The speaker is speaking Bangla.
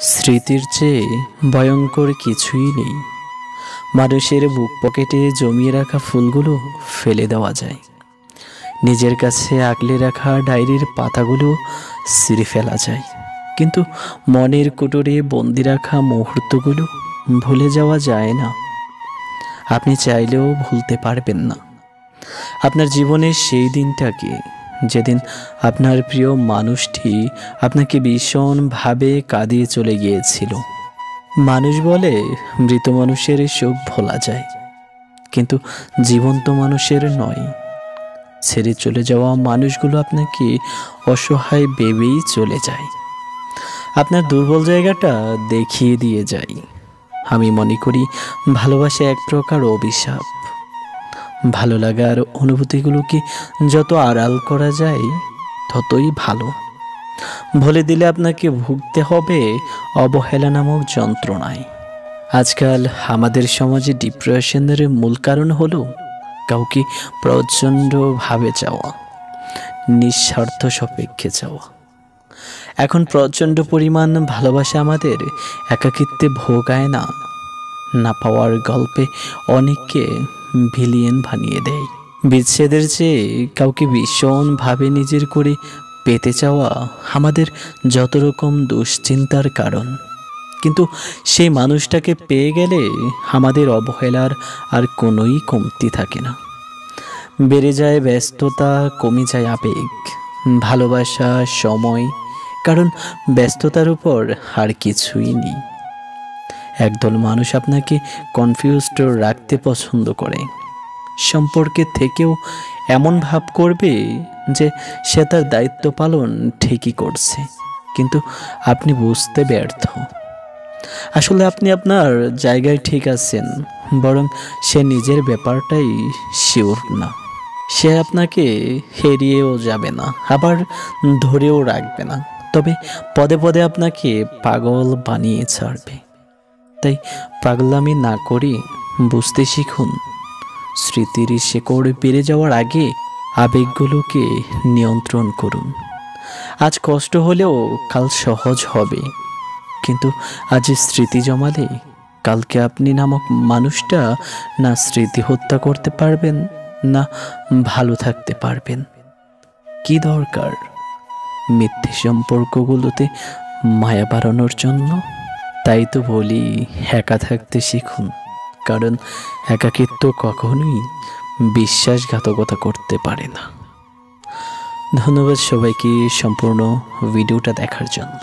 স্মৃতির চেয়ে ভয়ঙ্কর কিছুই নেই। মানুষের বুক পকেটে জমিয়ে রাখা ফুলগুলো ফেলে দেওয়া যায়, নিজের কাছে আগলে রাখা ডায়েরির পাতাগুলো ছিঁড়ে ফেলা যায়, কিন্তু মনের কুটোরে বন্দি রাখা মুহূর্তগুলো ভুলে যাওয়া যায় না। আপনি চাইলেও ভুলতে পারবেন না আপনার জীবনের সেই দিনটাকে, যেদিন আপনার প্রিয় মানুষটি আপনাকে ভীষণভাবে কাঁদিয়ে চলে গিয়েছিল। মানুষ বলে মৃত মানুষের সুখ ভোলা যায়, কিন্তু জীবন্ত মানুষের নয়। ছেড়ে চলে যাওয়া মানুষগুলো আপনাকে অসহায় ভেবেই চলে যায়, আপনার দুর্বল জায়গাটা দেখিয়ে দিয়ে যায়। আমি মনে করি ভালোবাসা এক প্রকার অভিশাপ। ভালো লাগার অনুভূতিগুলোকে যত আড়াল করা যায় ততই ভালো। বলে দিলে আপনাকে ভুগতে হবে অবহেলা নামক যন্ত্রণায়। আজকাল আমাদের সমাজে ডিপ্রেশনের মূল কারণ হলো কাউকে প্রচণ্ডভাবে চাওয়া, নিঃস্বার্থ সাপেক্ষে চাওয়া। এখন প্রচণ্ড পরিমাণ ভালোবাসা আমাদের একাকিত্বে ভোগায় না, না পাওয়ার গল্পে অনেককে ভিলিয়েন বানিয়ে দেয়। বিচ্ছেদের চেয়ে কাউকে ভীষণভাবে নিজের করে পেতে চাওয়া আমাদের যত রকম দুশ্চিন্তার কারণ, কিন্তু সেই মানুষটাকে পেয়ে গেলে আমাদের অবহেলার আর কোনোই কমতি থাকে না। বেড়ে যায় ব্যস্ততা, কমে যায় আবেগ, ভালোবাসা, সময়, কারণ ব্যস্ততার উপর আর কিছুই নেই। একদল মানুষ আপনাকে কনফিউজড রাখতে পছন্দ করে, সম্পর্কে থেকেও এমন ভাব করবে যে সে তার দায়িত্ব পালন ঠিকই করছে, কিন্তু আপনি বুঝতে ব্যর্থ। আসলে আপনি আপনার জায়গায় ঠিক আছেন, বরং সে নিজের ব্যাপারটাই শিওর না। সে আপনাকে হেরিয়েও যাবে না, আবার ধরেও রাখবে না, তবে পদে পদে আপনাকে পাগল বানিয়ে ছাড়বে। তাই পাগলামি না করে বুঝতে শিখুন, স্মৃতির শেকড় বেড়ে যাওয়ার আগে আবেগগুলোকে নিয়ন্ত্রণ করুন। আজ কষ্ট হলেও কাল সহজ হবে, কিন্তু আজ স্মৃতি জমালে কালকে আপনি নামক মানুষটা না স্মৃতি হত্যা করতে পারবেন, না ভালো থাকতে পারবেন। কি দরকার মিথ্যে সম্পর্কগুলোতে মায়া বাড়ানোর জন্য? তাই তো বলি, একা থাকতে শিখুন, কারণ একাকিত্ব কখনোই বিশ্বাসঘাতকতা করতে পারে না। ধন্যবাদ সবাইকে সম্পূর্ণ ভিডিওটা দেখার জন্য।